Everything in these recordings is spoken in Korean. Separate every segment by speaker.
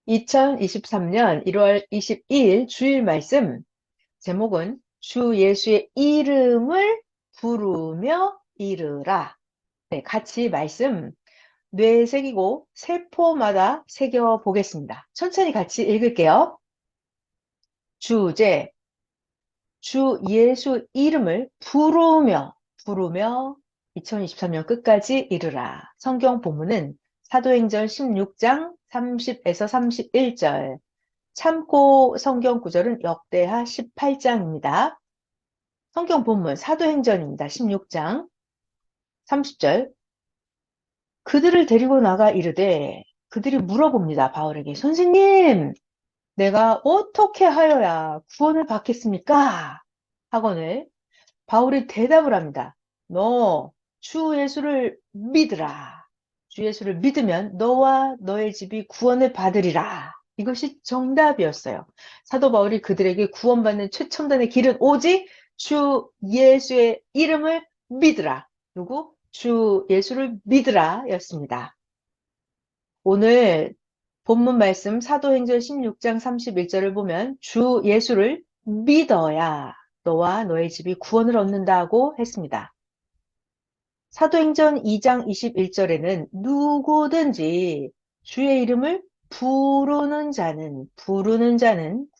Speaker 1: 2023년 1월 22일 주일 말씀 제목은 주 예수의 이름을 부르며 이르라. 네, 같이 말씀 뇌에 새기고 세포마다 새겨 보겠습니다. 천천히 같이 읽을게요. 주제, 주 예수 이름을 부르며 2023년 끝까지 이르라. 성경 본문은 사도행전 16장 30에서 31절, 참고 성경 구절은 역대하 18장입니다. 성경 본문 사도행전입니다. 16장 30절. 그들을 데리고 나가 이르되 그들이 물어봅니다. 바울에게 선생님, 내가 어떻게 하여야 구원을 받겠습니까? 하거늘 바울이 대답을 합니다. 너 주 예수를 믿으라. 주 예수를 믿으면 너와 너의 집이 구원을 받으리라. 이것이 정답이었어요. 사도 바울이 그들에게 구원받는 최첨단의 길은 오직 주 예수의 이름을 믿으라. 그리고 주 예수를 믿으라 였습니다. 오늘 본문 말씀 사도행전 16장 31절을 보면 주 예수를 믿어야 너와 너의 집이 구원을 얻는다고 했습니다. 사도행전 2장 21절에는 누구든지 주의 이름을 부르는 자는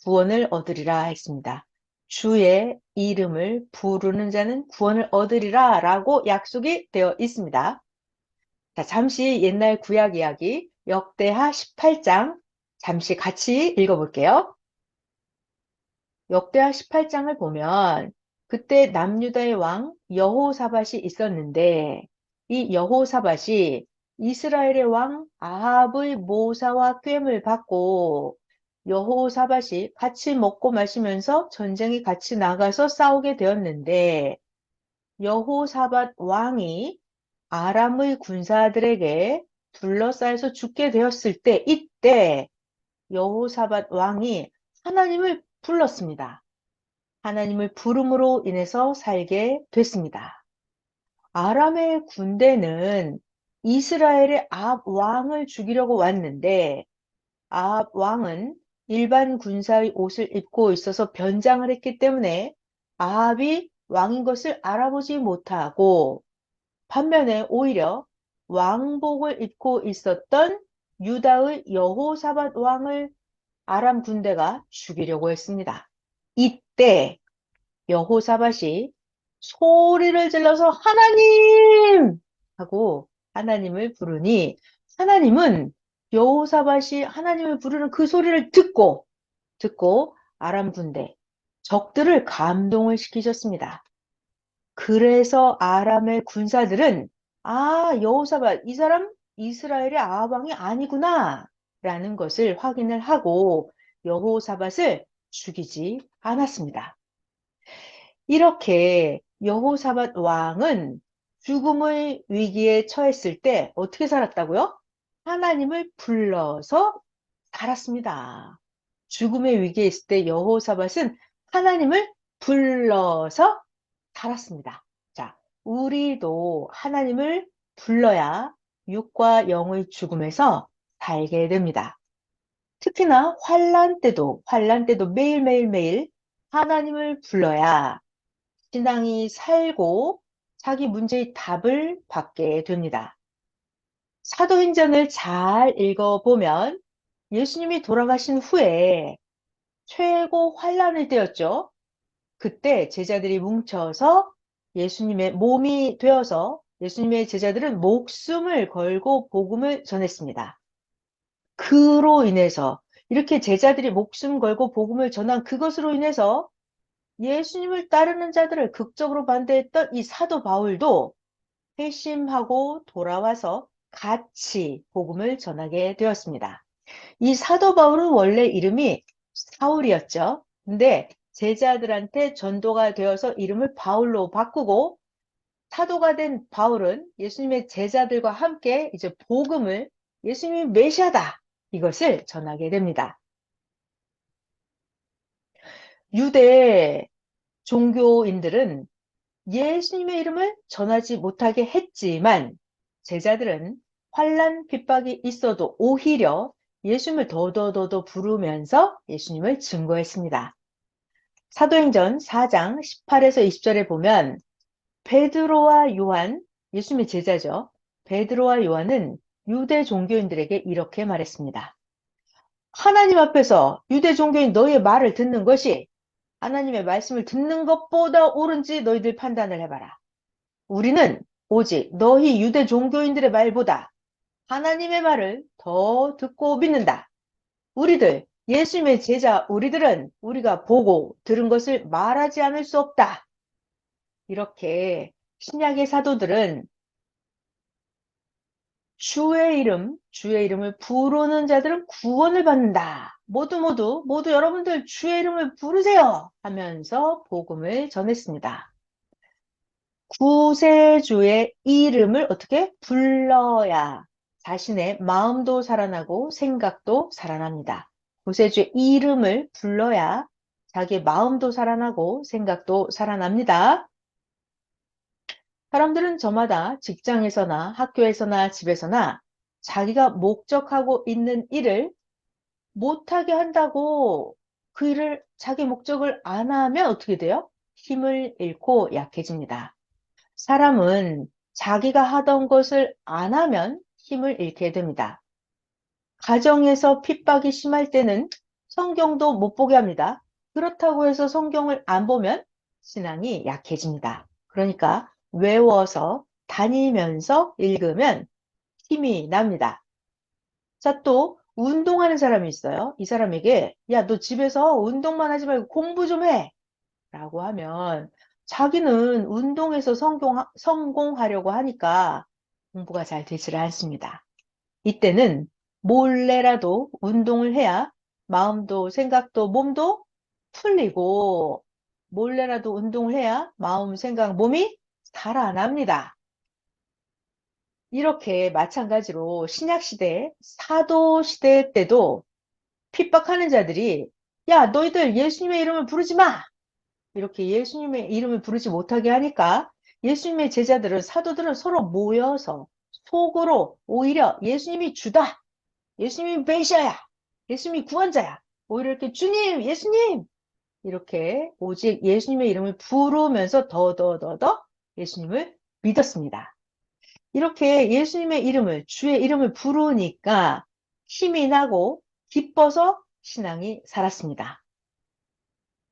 Speaker 1: 구원을 얻으리라 했습니다. 주의 이름을 부르는 자는 구원을 얻으리라 라고 약속이 되어 있습니다. 자, 잠시 옛날 구약 이야기 역대하 18장 잠시 같이 읽어볼게요. 역대하 18장을 보면 그때 남유다의 왕 여호사밧이 있었는데 이 여호사밧이 이스라엘의 왕 아합의 모사와 꿰을 받고 여호사밧이 같이 먹고 마시면서 전쟁에 같이 나가서 싸우게 되었는데 여호사밧 왕이 아람의 군사들에게 둘러싸여서 죽게 되었을 때 이때 여호사밧 왕이 하나님을 불렀습니다. 하나님을 부름으로 인해서 살게 됐습니다. 아람의 군대는 이스라엘의 아합 왕을 죽이려고 왔는데 아합 왕은 일반 군사의 옷을 입고 있어서 변장을 했기 때문에 아합이 왕인 것을 알아보지 못하고 반면에 오히려 왕복을 입고 있었던 유다의 여호사밧 왕을 아람 군대가 죽이려고 했습니다. 이때 여호사밧이 소리를 질러서 하나님! 하고 하나님을 부르니 하나님은 여호사밧이 하나님을 부르는 그 소리를 듣고 아람 군대, 적들을 감동을 시키셨습니다. 그래서 아람의 군사들은 여호사밧 이 사람 이스라엘의 아합 왕이 아니구나 라는 것을 확인을 하고 여호사밧을 죽이지 않았습니다. 이렇게 여호사밧 왕은 죽음의 위기에 처했을 때 어떻게 살았다고요? 하나님을 불러서 살았습니다. 죽음의 위기에 있을 때 여호사밧은 하나님을 불러서 살았습니다. 자, 우리도 하나님을 불러야 육과 영의 죽음에서 살게 됩니다. 특히나 환난 때도 매일매일 하나님을 불러야 신앙이 살고 자기 문제의 답을 받게 됩니다. 사도행전을 잘 읽어보면 예수님이 돌아가신 후에 최고 환난의 때였죠. 그때 제자들이 뭉쳐서 예수님의 몸이 되어서 예수님의 제자들은 목숨을 걸고 복음을 전했습니다. 그로 인해서 이렇게 제자들이 목숨 걸고 복음을 전한 그것으로 인해서 예수님을 따르는 자들을 극적으로 반대했던 이 사도 바울도 회심하고 돌아와서 같이 복음을 전하게 되었습니다. 이 사도 바울은 원래 이름이 사울이었죠. 근데 제자들한테 전도가 되어서 이름을 바울로 바꾸고 사도가 된 바울은 예수님의 제자들과 함께 이제 복음을 예수님이 메시아다 이것을 전하게 됩니다. 유대 종교인들은 예수님의 이름을 전하지 못하게 했지만 제자들은 환난 핍박이 있어도 오히려 예수님을 더더더더 부르면서 예수님을 증거했습니다. 사도행전 4장 18에서 20절에 보면 베드로와 요한, 예수님의 제자죠. 베드로와 요한은 유대 종교인들에게 이렇게 말했습니다. 하나님 앞에서 유대 종교인 너희의 말을 듣는 것이 하나님의 말씀을 듣는 것보다 옳은지 너희들 판단을 해봐라. 우리는 오직 너희 유대 종교인들의 말보다 하나님의 말을 더 듣고 믿는다. 우리들, 예수님의 제자, 우리들은 우리가 보고 들은 것을 말하지 않을 수 없다. 이렇게 신약의 사도들은 주의 이름을 부르는 자들은 구원을 받는다. 모두 여러분들 주의 이름을 부르세요. 하면서 복음을 전했습니다. 구세주의 이름을 어떻게 불러야 자신의 마음도 살아나고 생각도 살아납니다. 구세주의 이름을 불러야 자기의 마음도 살아나고 생각도 살아납니다. 사람들은 저마다 직장에서나 학교에서나 집에서나 자기가 목적하고 있는 일을 못하게 한다고 그 일을 자기 목적을 안 하면 어떻게 돼요? 힘을 잃고 약해집니다. 사람은 자기가 하던 것을 안 하면 힘을 잃게 됩니다. 가정에서 핍박이 심할 때는 성경도 못 보게 합니다. 그렇다고 해서 성경을 안 보면 신앙이 약해집니다. 그러니까 외워서 다니면서 읽으면 힘이 납니다. 자, 또 운동하는 사람이 있어요. 이 사람에게 야, 너 집에서 운동만 하지 말고 공부 좀 해. 라고 하면 자기는 운동에서 성공하려고 하니까 공부가 잘 되지를 않습니다. 이때는 몰래라도 운동을 해야 마음도 생각도 몸도 풀리고 몰래라도 운동을 해야 마음, 생각, 몸이 살아납니다. 이렇게 마찬가지로 신약시대, 사도시대 때도 핍박하는 자들이 야, 너희들 예수님의 이름을 부르지 마! 이렇게 예수님의 이름을 부르지 못하게 하니까 예수님의 제자들은 사도들은 서로 모여서 속으로 오히려 예수님이 주다. 예수님이 메시아야. 예수님이 구원자야. 오히려 이렇게 주님, 예수님 이렇게 오직 예수님의 이름을 부르면서 더더더더 예수님을 믿었습니다. 이렇게 예수님의 이름을 주의 이름을 부르니까 힘이 나고 기뻐서 신앙이 살았습니다.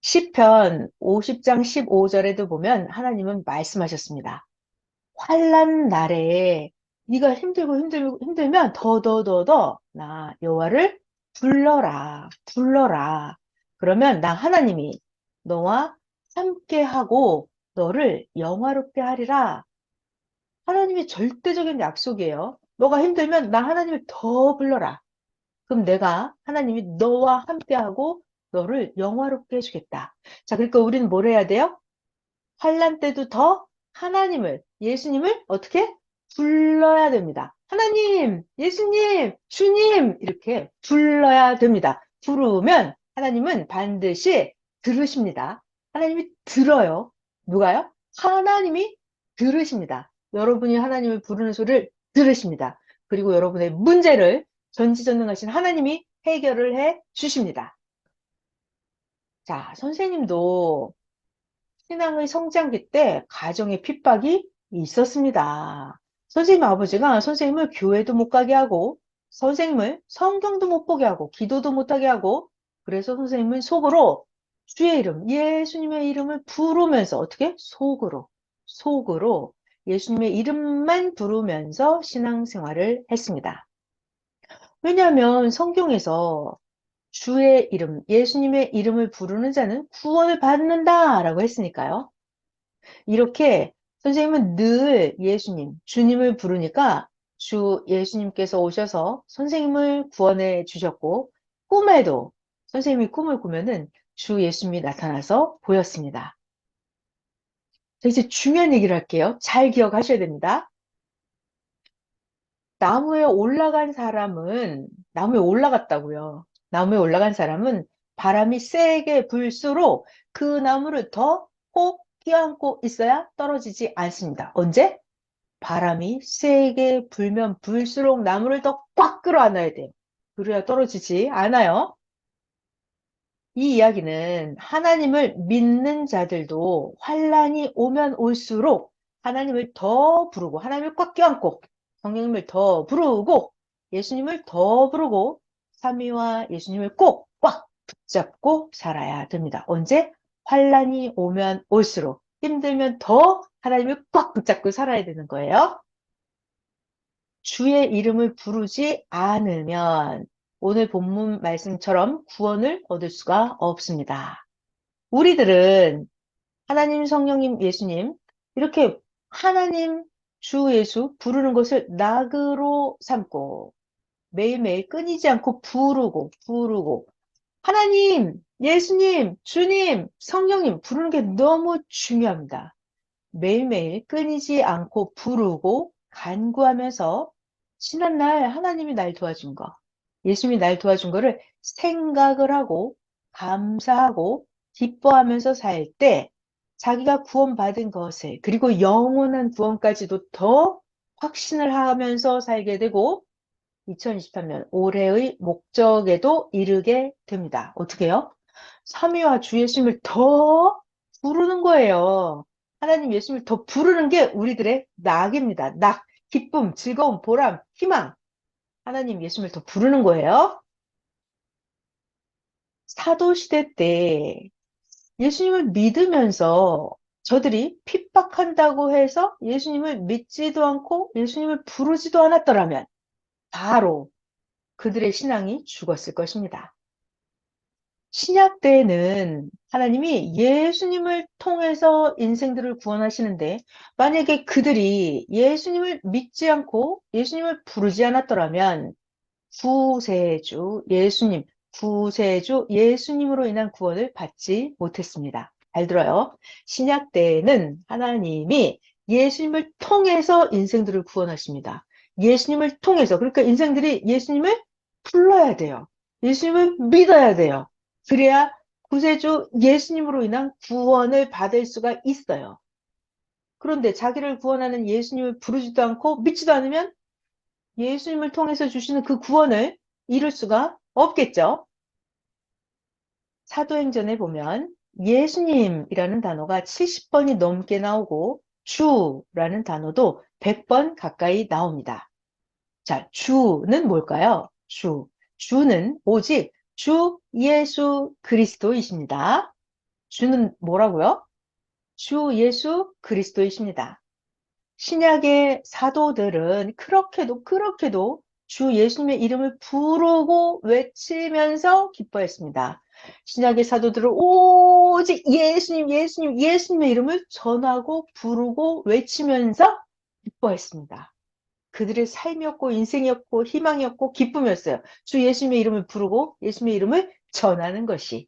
Speaker 1: 시편 50장 15절에도 보면 하나님은 말씀하셨습니다. 환난 날에 네가 힘들면 더더더더 나 여호와를 불러라 불러라. 그러면 나 하나님이 너와 함께하고 너를 영화롭게 하리라. 하나님의 절대적인 약속이에요. 너가 힘들면 나 하나님을 더 불러라. 그럼 내가 하나님이 너와 함께하고 너를 영화롭게 해주겠다. 자, 그러니까 우리는 뭘 해야 돼요? 환난 때도 더 하나님을, 예수님을 어떻게 불러야 됩니다. 하나님, 예수님, 주님 이렇게 불러야 됩니다. 부르면 하나님은 반드시 들으십니다. 하나님이 들어요. 누가요? 하나님이 들으십니다. 여러분이 하나님을 부르는 소리를 들으십니다. 그리고 여러분의 문제를 전지전능하신 하나님이 해결을 해 주십니다. 자, 선생님도 신앙의 성장기 때 가정의 핍박이 있었습니다. 선생님 아버지가 선생님을 교회도 못 가게 하고 선생님을 성경도 못 보게 하고 기도도 못 하게 하고 그래서 선생님은 속으로 주의 이름, 예수님의 이름을 부르면서 어떻게? 속으로 예수님의 이름만 부르면서 신앙생활을 했습니다. 왜냐하면 성경에서 주의 이름, 예수님의 이름을 부르는 자는 구원을 받는다라고 했으니까요. 이렇게 선생님은 늘 예수님, 주님을 부르니까 주 예수님께서 오셔서 선생님을 구원해 주셨고 꿈에도 선생님이 꿈을 꾸면은 주 예수님이 나타나서 보였습니다. 자, 이제 중요한 얘기를 할게요. 잘 기억하셔야 됩니다. 나무에 올라간 사람은 나무에 올라갔다고요. 나무에 올라간 사람은 바람이 세게 불수록 그 나무를 더 꼭 껴안고 있어야 떨어지지 않습니다. 언제? 바람이 세게 불면 불수록 나무를 더 꽉 끌어안아야 돼요. 그래야 떨어지지 않아요. 이 이야기는 하나님을 믿는 자들도 환란이 오면 올수록 하나님을 더 부르고 하나님을 꽉 껴안고 성령님을 더 부르고 예수님을 더 부르고 삼위와 예수님을 꼭 꽉 붙잡고 살아야 됩니다. 언제? 환란이 오면 올수록 힘들면 더 하나님을 꽉 붙잡고 살아야 되는 거예요. 주의 이름을 부르지 않으면 오늘 본문 말씀처럼 구원을 얻을 수가 없습니다. 우리들은 하나님, 성령님, 예수님 이렇게 하나님, 주 예수 부르는 것을 낙으로 삼고 매일매일 끊이지 않고 부르고 하나님, 예수님, 주님, 성령님 부르는 게 너무 중요합니다. 매일매일 끊이지 않고 부르고 간구하면서 지난날 하나님이 날 도와준 거, 예수님이 날 도와준 거를 생각을 하고 감사하고 기뻐하면서 살 때 자기가 구원받은 것을 그리고 영원한 구원까지도 더 확신을 하면서 살게 되고 2023년 올해의 목적에도 이르게 됩니다. 어떻게 해요? 삼위와 주 예수님을 더 부르는 거예요. 하나님 예수님을 더 부르는 게 우리들의 낙입니다. 낙, 기쁨, 즐거움, 보람, 희망. 하나님 예수님을 더 부르는 거예요. 사도시대 때 예수님을 믿으면서 저들이 핍박한다고 해서 예수님을 믿지도 않고 예수님을 부르지도 않았더라면 바로 그들의 신앙이 죽었을 것입니다. 신약 때에는 하나님이 예수님을 통해서 인생들을 구원하시는데 만약에 그들이 예수님을 믿지 않고 예수님을 부르지 않았더라면 구세주 예수님으로 인한 구원을 받지 못했습니다. 잘 들어요. 신약 때에는 하나님이 예수님을 통해서 인생들을 구원하십니다. 예수님을 통해서 그러니까 인생들이 예수님을 불러야 돼요. 예수님을 믿어야 돼요. 그래야 구세주 예수님으로 인한 구원을 받을 수가 있어요. 그런데 자기를 구원하는 예수님을 부르지도 않고 믿지도 않으면 예수님을 통해서 주시는 그 구원을 이룰 수가 없겠죠. 사도행전에 보면 예수님이라는 단어가 70번이 넘게 나오고 주라는 단어도 100번 가까이 나옵니다. 자, 주는 뭘까요? 주는 오직 주 예수 그리스도이십니다. 주는 뭐라고요? 주 예수 그리스도이십니다. 신약의 사도들은 그렇게도 주 예수님의 이름을 부르고 외치면서 기뻐했습니다. 신약의 사도들은 오직 예수님의 이름을 전하고 부르고 외치면서 기뻐했습니다. 그들의 삶이었고 인생이었고 희망이었고 기쁨이었어요. 주 예수님의 이름을 부르고 예수님의 이름을 전하는 것이.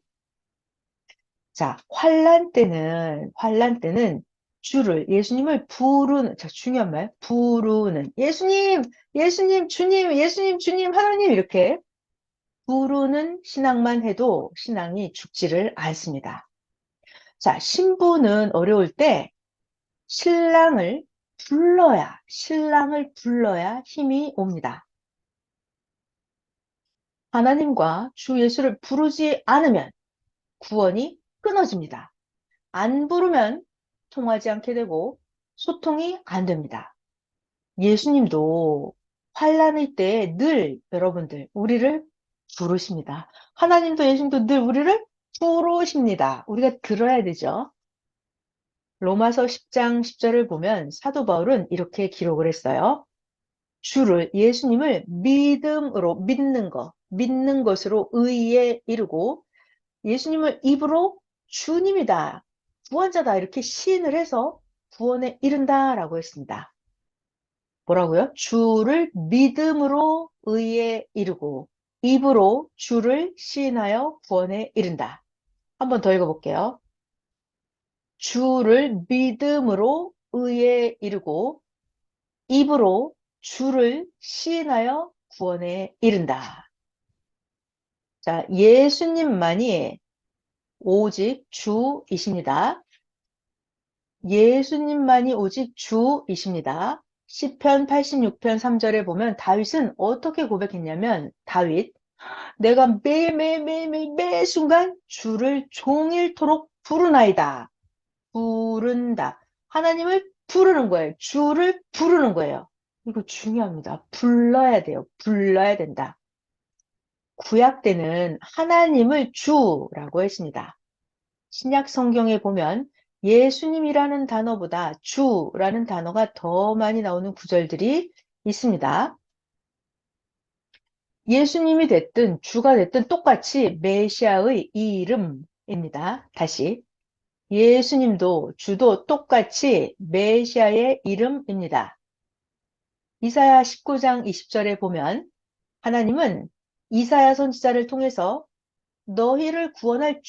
Speaker 1: 자, 환란 때는 예수님을 부르는, 자, 중요한 말, 부르는, 예수님, 하나님, 이렇게 부르는 신앙만 해도 신앙이 죽지를 않습니다. 자, 신부는 어려울 때 신랑을 불러야 힘이 옵니다. 하나님과 주 예수를 부르지 않으면 구원이 끊어집니다. 안 부르면 통하지 않게 되고 소통이 안 됩니다. 예수님도 환란의 때에 늘 여러분들 우리를 부르십니다. 하나님도 예수님도 늘 우리를 부르십니다. 우리가 들어야 되죠. 로마서 10장 10절을 보면 사도 바울은 이렇게 기록을 했어요. 예수님을 믿는 것으로 의에 이르고 예수님을 입으로 주님이다, 구원자다 이렇게 시인을 해서 구원에 이른다라고 했습니다. 뭐라고요? 주를 믿음으로 의에 이르고 입으로 주를 시인하여 구원에 이른다. 한번 더 읽어볼게요. 주를 믿음으로 의에 이르고 입으로 주를 시인하여 구원에 이른다. 자, 예수님만이 오직 주이십니다. 예수님만이 오직 주이십니다. 시편 86편 3절에 보면 다윗은 어떻게 고백했냐면 다윗 내가 매일매일매일매일 매 순간 주를 종일토록 부르나이다. 부른다. 하나님을 부르는 거예요. 주를 부르는 거예요. 이거 중요합니다. 불러야 돼요. 불러야 된다. 구약 때는 하나님을 주라고 했습니다. 신약 성경에 보면 예수님이라는 단어보다 주라는 단어가 더 많이 나오는 구절들이 있습니다. 예수님이 됐든 주가 됐든 똑같이 메시아의 이름입니다. 다시 예수님도 주도 똑같이 메시아의 이름입니다. 이사야 19장 20절에 보면 하나님은 이사야 선지자를 통해서 너희를 구원할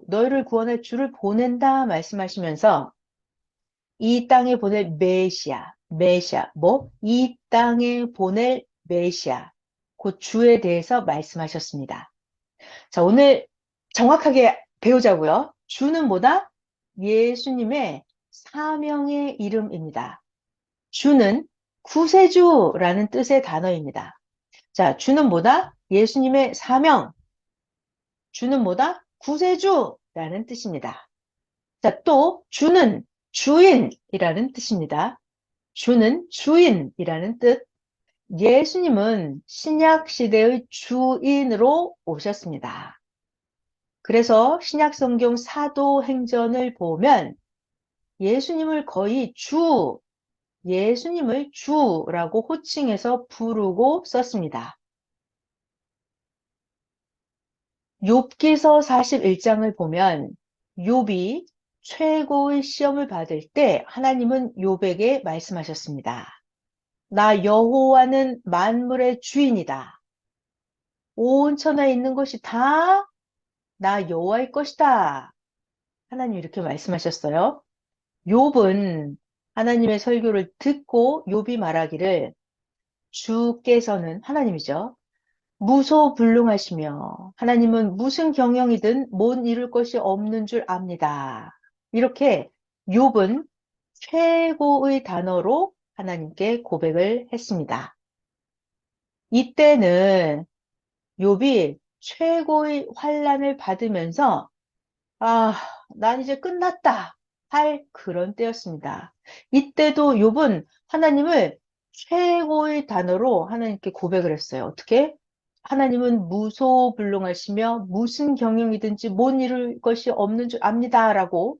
Speaker 1: 너희를 구원할 주를 보낸다 말씀하시면서 이 땅에 보낼 메시아, 이 땅에 보낼 메시아, 그 주에 대해서 말씀하셨습니다. 자, 오늘 정확하게 배우자고요. 주는 뭐다? 예수님의 사명의 이름입니다. 주는 구세주라는 뜻의 단어입니다. 자, 주는 뭐다? 예수님의 사명. 주는 뭐다? 구세주라는 뜻입니다. 자, 또 주는 주인이라는 뜻입니다. 주는 주인이라는 뜻. 예수님은 신약 시대의 주인으로 오셨습니다. 그래서 신약 성경 사도행전을 보면 예수님을 거의 예수님을 주라고 호칭해서 부르고 썼습니다. 욥기서 41장을 보면 욥이 최고의 시험을 받을 때 하나님은 욥에게 말씀하셨습니다. 나 여호와는 만물의 주인이다. 온 천하에 있는 것이 다 나 여호와의 것이다. 하나님 이렇게 말씀하셨어요. 욥은 하나님의 설교를 듣고 욥이 말하기를 주께서는 하나님이죠. 무소불능하시며 하나님은 무슨 경영이든 못 이룰 것이 없는 줄 압니다. 이렇게 욥은 최고의 단어로 하나님께 고백을 했습니다. 이때는 욥이 최고의 환난을 받으면서 아, 난 이제 끝났다 할 그런 때였습니다. 이때도 욥은 하나님을 최고의 단어로 하나님께 고백을 했어요. 어떻게? 하나님은 무소불능하시며 무슨 경영이든지 못 이룰 것이 없는 줄 압니다라고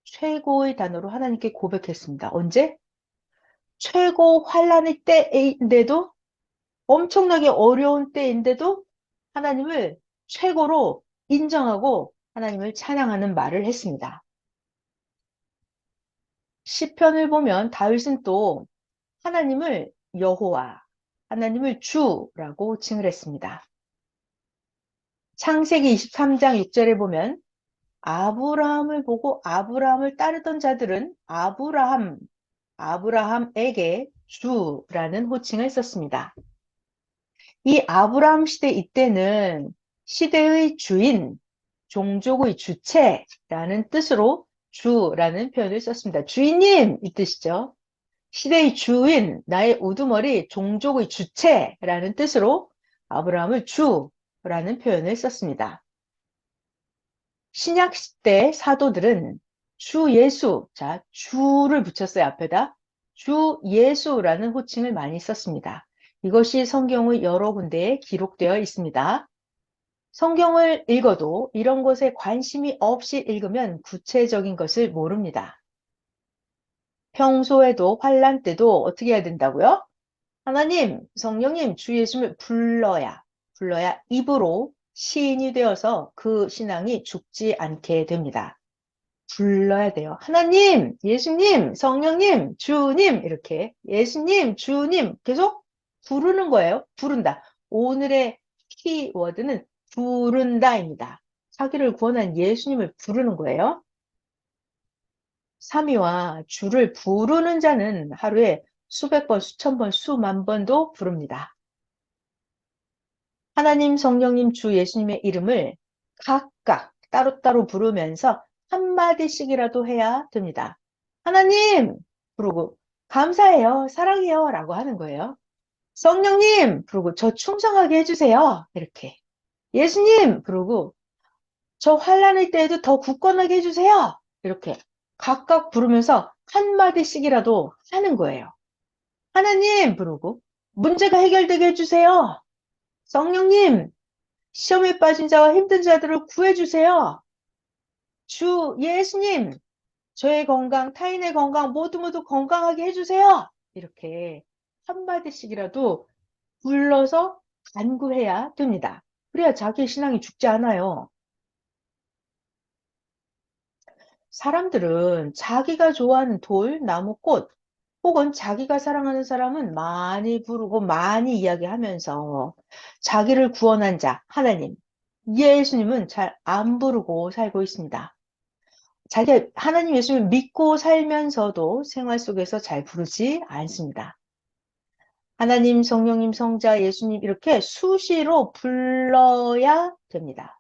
Speaker 1: 최고의 단어로 하나님께 고백했습니다. 언제? 최고 환난의 때인데도 엄청나게 어려운 때인데도 하나님을 최고로 인정하고 하나님을 찬양하는 말을 했습니다. 시편을 보면 다윗은 또 하나님을 여호와, 하나님을 주라고 칭을 했습니다. 창세기 23장 6절에 보면 아브라함을 보고 아브라함을 따르던 자들은 아브라함에게 주라는 호칭을 썼습니다. 이 아브라함 시대 이때는 시대의 주인, 종족의 주체라는 뜻으로 주라는 표현을 썼습니다. 주인님 이 뜻이죠. 시대의 주인, 나의 우두머리, 종족의 주체라는 뜻으로 아브라함을 주라는 표현을 썼습니다. 신약 시대 사도들은 주 예수, 자, 주를 붙였어요, 앞에다. 주 예수라는 호칭을 많이 썼습니다. 이것이 성경의 여러 군데에 기록되어 있습니다. 성경을 읽어도 이런 것에 관심이 없이 읽으면 구체적인 것을 모릅니다. 평소에도 환난 때도 어떻게 해야 된다고요? 하나님, 성령님, 주 예수를 불러야 입으로 시인이 되어서 그 신앙이 죽지 않게 됩니다. 불러야 돼요. 하나님, 예수님, 성령님, 주님 이렇게 예수님, 주님 계속 부르는 거예요. 부른다. 오늘의 키워드는 부른다입니다. 자기를 구원한 예수님을 부르는 거예요. 삼위와 주를 부르는 자는 하루에 수백 번, 수천 번, 수만 번도 부릅니다. 하나님, 성령님, 주 예수님의 이름을 각각 따로따로 부르면서 한마디씩이라도 해야 됩니다. 하나님! 부르고 감사해요, 사랑해요 라고 하는 거예요. 성령님! 부르고 저 충성하게 해주세요. 이렇게. 예수님! 부르고 저 환란의 때에도 더 굳건하게 해주세요. 이렇게 각각 부르면서 한마디씩이라도 하는 거예요. 하나님! 부르고 문제가 해결되게 해주세요. 성령님! 시험에 빠진 자와 힘든 자들을 구해주세요. 주 예수님! 저의 건강, 타인의 건강 모두 모두 건강하게 해주세요. 이렇게 한마디씩이라도 불러서 간구해야 됩니다. 그래야 자기의 신앙이 죽지 않아요. 사람들은 자기가 좋아하는 돌, 나무, 꽃, 혹은 자기가 사랑하는 사람은 많이 부르고 많이 이야기하면서 자기를 구원한 자, 하나님, 예수님은 잘 안 부르고 살고 있습니다. 자기가 하나님 예수님을 믿고 살면서도 생활 속에서 잘 부르지 않습니다. 하나님, 성령님, 성자, 예수님 이렇게 수시로 불러야 됩니다.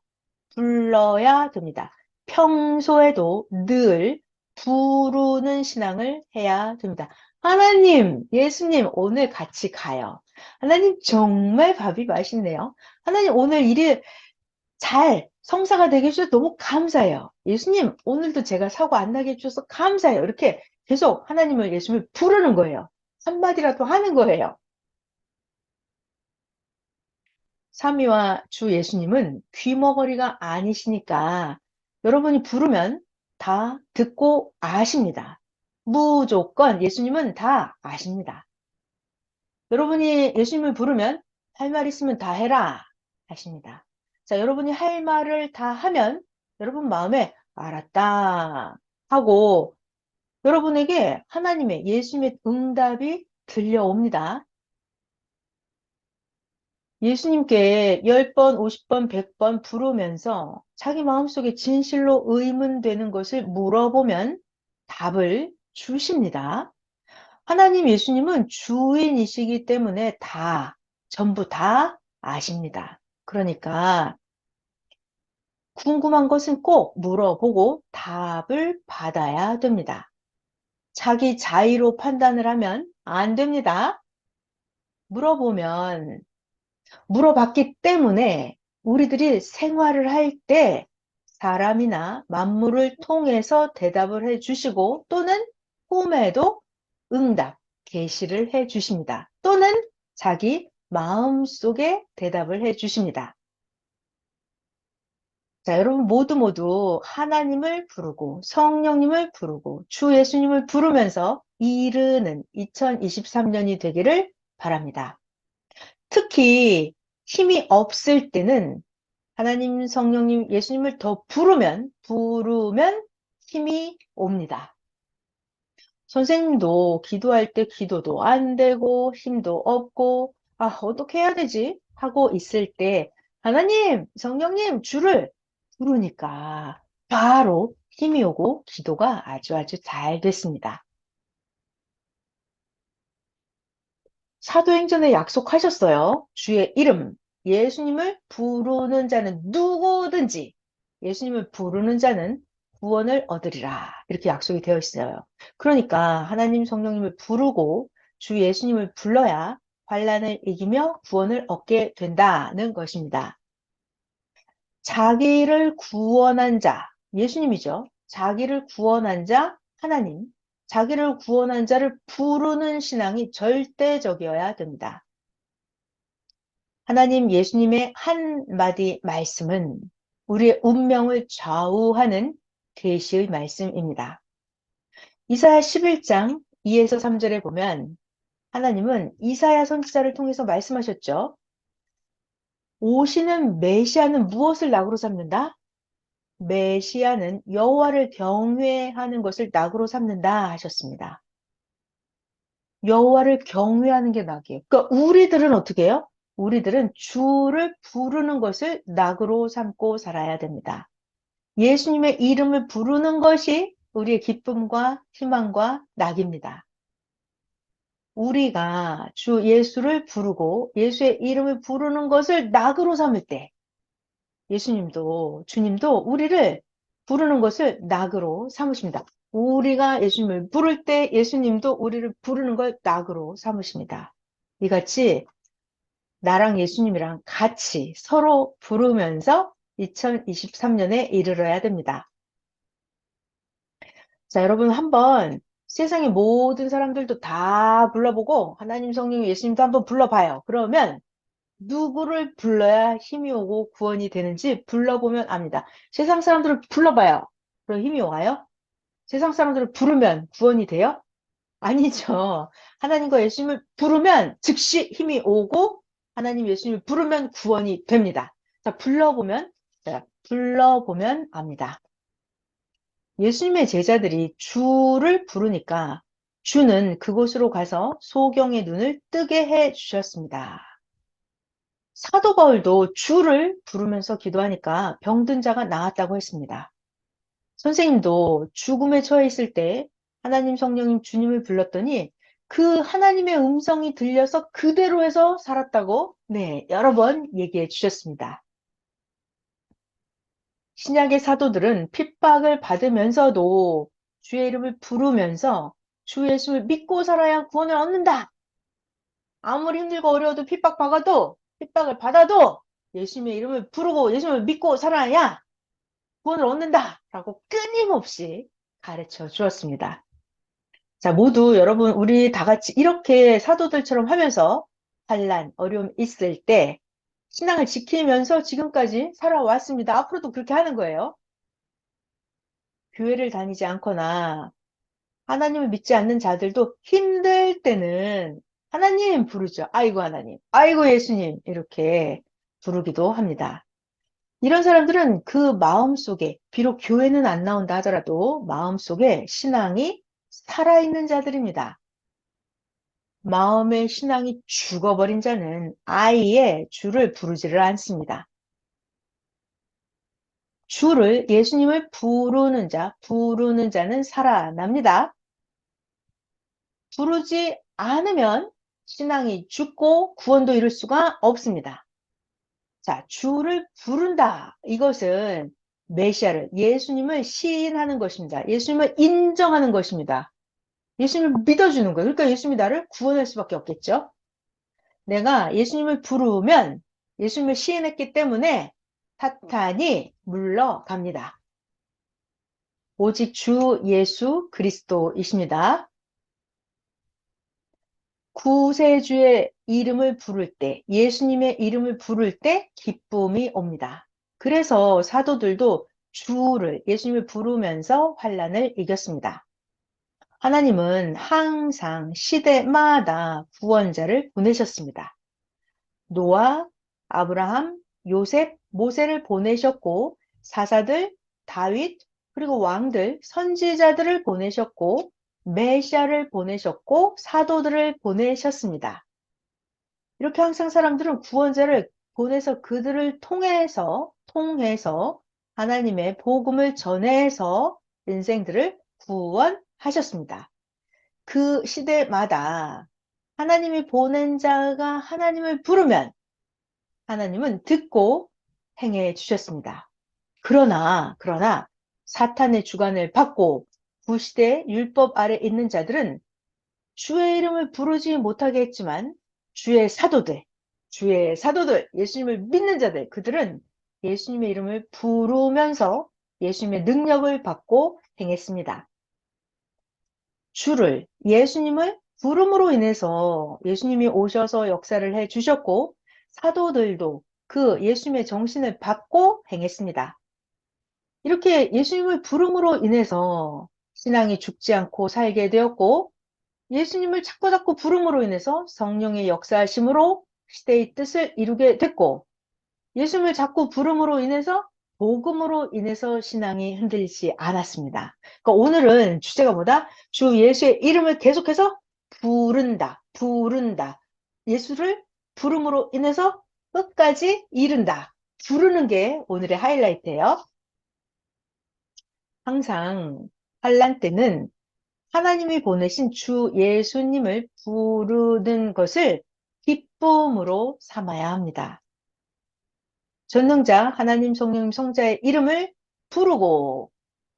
Speaker 1: 불러야 됩니다. 평소에도 늘 부르는 신앙을 해야 됩니다. 하나님, 예수님, 오늘 같이 가요. 하나님, 정말 밥이 맛있네요. 하나님, 오늘 일이 잘 성사가 되게 해주셔서 너무 감사해요. 예수님, 오늘도 제가 사고 안 나게 해주셔서 감사해요. 이렇게 계속 하나님을, 예수님을 부르는 거예요. 한마디라도 하는 거예요. 삼위와 주 예수님은 귀머거리가 아니시니까 여러분이 부르면 다 듣고 아십니다. 무조건 예수님은 다 아십니다. 여러분이 예수님을 부르면 할 말 있으면 다 해라 하십니다. 자, 여러분이 할 말을 다 하면 여러분 마음에 알았다 하고 여러분에게 하나님의 예수님의 응답이 들려옵니다. 예수님께 10번, 50번, 100번 부르면서 자기 마음속에 진실로 의문되는 것을 물어보면 답을 주십니다. 하나님 예수님은 주인이시기 때문에 전부 다 아십니다. 그러니까 궁금한 것은 꼭 물어보고 답을 받아야 됩니다. 자기 자의로 판단을 하면 안 됩니다. 물어보면 물어봤기 때문에 우리들이 생활을 할 때 사람이나 만물을 통해서 대답을 해 주시고 또는 꿈에도 응답, 계시를 해 주십니다. 또는 자기 마음속에 대답을 해 주십니다. 자, 여러분 모두 모두 하나님을 부르고 성령님을 부르고 주 예수님을 부르면서 이르는 2023년이 되기를 바랍니다. 특히 힘이 없을 때는 하나님, 성령님, 예수님을 더 부르면 힘이 옵니다. 선생님도 기도할 때 기도도 안 되고 힘도 없고 어떻게 해야 되지? 하고 있을 때 하나님, 성령님, 주를 부르니까 바로 힘이 오고 기도가 아주 아주 잘 됐습니다. 사도행전에 약속하셨어요. 주의 이름, 예수님을 부르는 자는 누구든지 예수님을 부르는 자는 구원을 얻으리라. 이렇게 약속이 되어 있어요. 그러니까 하나님 성령님을 부르고 주 예수님을 불러야 환난을 이기며 구원을 얻게 된다는 것입니다. 자기를 구원한 자, 예수님이죠. 자기를 구원한 자, 하나님. 자기를 구원한 자를 부르는 신앙이 절대적이어야 됩니다. 하나님 예수님의 한마디 말씀은 우리의 운명을 좌우하는 계시의 말씀입니다. 이사야 11장 2에서 3절에 보면 하나님은 이사야 선지자를 통해서 말씀하셨죠. 오시는 메시아는 무엇을 낙으로 삼는다? 메시아는 여호와를 경외하는 것을 낙으로 삼는다 하셨습니다. 여호와를 경외하는 게 낙이에요. 그러니까 우리들은 어떻게 해요? 우리들은 주를 부르는 것을 낙으로 삼고 살아야 됩니다. 예수님의 이름을 부르는 것이 우리의 기쁨과 희망과 낙입니다. 우리가 주 예수를 부르고 예수의 이름을 부르는 것을 낙으로 삼을 때 예수님도 주님도 우리를 부르는 것을 낙으로 삼으십니다. 우리가 예수님을 부를 때 예수님도 우리를 부르는 걸 낙으로 삼으십니다. 이같이 나랑 예수님이랑 같이 서로 부르면서 2023년에 이르러야 됩니다. 자, 여러분 한번 세상의 모든 사람들도 다 불러보고 하나님, 성령, 예수님도 한번 불러봐요. 그러면 누구를 불러야 힘이 오고 구원이 되는지 불러보면 압니다. 세상 사람들을 불러봐요. 그럼 힘이 와요? 세상 사람들을 부르면 구원이 돼요? 아니죠. 하나님과 예수님을 부르면 즉시 힘이 오고 하나님, 예수님을 부르면 구원이 됩니다. 자, 불러보면 압니다. 예수님의 제자들이 주를 부르니까 주는 그곳으로 가서 소경의 눈을 뜨게 해 주셨습니다. 사도 바울도 주를 부르면서 기도하니까 병든 자가 나았다고 했습니다. 선생님도 죽음에 처해 있을 때 하나님, 성령님, 주님을 불렀더니 그 하나님의 음성이 들려서 그대로 해서 살았다고 네, 여러 번 얘기해 주셨습니다. 신약의 사도들은 핍박을 받으면서도 주의 이름을 부르면서 주 예수를 믿고 살아야 구원을 얻는다. 아무리 힘들고 어려워도 핍박을 받아도 예수님의 이름을 부르고 예수님을 믿고 살아야 구원을 얻는다. 라고 끊임없이 가르쳐 주었습니다. 자, 모두 여러분, 우리 다 같이 이렇게 사도들처럼 하면서 환난, 어려움 있을 때 신앙을 지키면서 지금까지 살아왔습니다. 앞으로도 그렇게 하는 거예요. 교회를 다니지 않거나 하나님을 믿지 않는 자들도 힘들 때는 하나님 부르죠. 아이고 하나님, 아이고 예수님 이렇게 부르기도 합니다. 이런 사람들은 그 마음속에 비록 교회는 안 나온다 하더라도 마음속에 신앙이 살아있는 자들입니다. 마음의 신앙이 죽어버린 자는 아예 주를 부르지를 않습니다. 주를, 예수님을 부르는 자는 살아납니다. 부르지 않으면 신앙이 죽고 구원도 이룰 수가 없습니다. 자, 주를 부른다. 이것은 메시아를, 예수님을 시인하는 것입니다. 예수님을 인정하는 것입니다. 예수님을 믿어주는 거예요. 그러니까 예수님이 나를 구원할 수밖에 없겠죠. 내가 예수님을 부르면 예수님을 시인했기 때문에 사탄이 물러갑니다. 오직 주 예수 그리스도이십니다. 구세주의 이름을 부를 때, 예수님의 이름을 부를 때 기쁨이 옵니다. 그래서 사도들도 예수님을 부르면서 환난을 이겼습니다. 하나님은 항상 시대마다 구원자를 보내셨습니다. 노아, 아브라함, 요셉, 모세를 보내셨고 사사들, 다윗, 그리고 왕들, 선지자들을 보내셨고 메시아를 보내셨고 사도들을 보내셨습니다. 이렇게 항상 사람들은 구원자를 보내서 그들을 통해서 하나님의 복음을 전해서 인생들을 구원하셨습니다. 그 시대마다 하나님이 보낸 자가 하나님을 부르면 하나님은 듣고 행해 주셨습니다. 그러나 사탄의 주관을 받고 구시대 율법 아래 있는 자들은 주의 이름을 부르지 못하게 했지만 주의 사도들, 예수님을 믿는 자들, 그들은 예수님의 이름을 부르면서 예수님의 능력을 받고 행했습니다. 예수님을 부름으로 인해서 예수님이 오셔서 역사를 해 주셨고 사도들도 그 예수님의 정신을 받고 행했습니다. 이렇게 예수님을 부름으로 인해서 신앙이 죽지 않고 살게 되었고 예수님을 자꾸 부름으로 인해서 성령의 역사하심으로 시대의 뜻을 이루게 됐고 예수님을 자꾸 부름으로 인해서 복음으로 인해서 신앙이 흔들리지 않았습니다. 그러니까 오늘은 주제가 뭐다? 주 예수의 이름을 계속해서 부른다. 예수를 부름으로 인해서 끝까지 이룬다. 부르는 게 오늘의 하이라이트예요. 항상 환난 때는 하나님이 보내신 주 예수님을 부르는 것을 기쁨으로 삼아야 합니다. 전능자 하나님, 성령, 성자의 이름을 부르고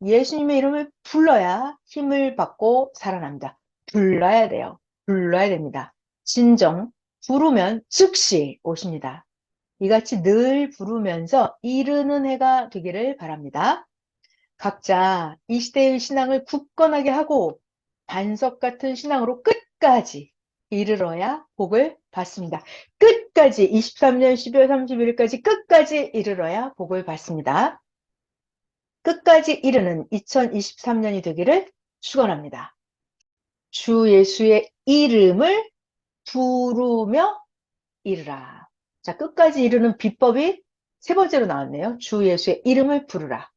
Speaker 1: 예수님의 이름을 불러야 힘을 받고 살아납니다. 불러야 돼요. 불러야 됩니다. 진정 부르면 즉시 오십니다. 이같이 늘 부르면서 이르는 해가 되기를 바랍니다. 각자 이 시대의 신앙을 굳건하게 하고 반석 같은 신앙으로 끝까지 이르러야 복을 받습니다. 끝까지 23년 12월 31일까지 끝까지 이르러야 복을 받습니다. 끝까지 이르는 2023년이 되기를 축원합니다. 주 예수의 이름을 부르며 이르라. 자, 끝까지 이르는 비법이 세 번째로 나왔네요. 주 예수의 이름을 부르라.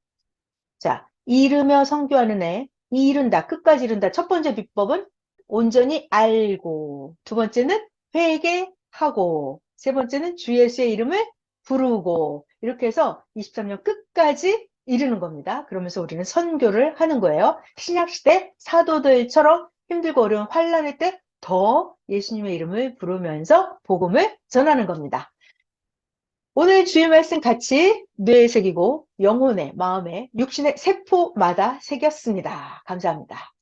Speaker 1: 자, 이르며 선교하는 애, 이른다, 끝까지 이른다. 첫 번째 비법은 온전히 알고, 두 번째는 회개하고, 세 번째는 주 예수의 이름을 부르고, 이렇게 해서 23년 끝까지 이르는 겁니다. 그러면서 우리는 선교를 하는 거예요. 신약시대 사도들처럼 힘들고 어려운 환란의 때 더 예수님의 이름을 부르면서 복음을 전하는 겁니다. 오늘 주의 말씀 같이 뇌에 새기고 영혼에, 마음에, 육신의 세포마다 새겼습니다. 감사합니다.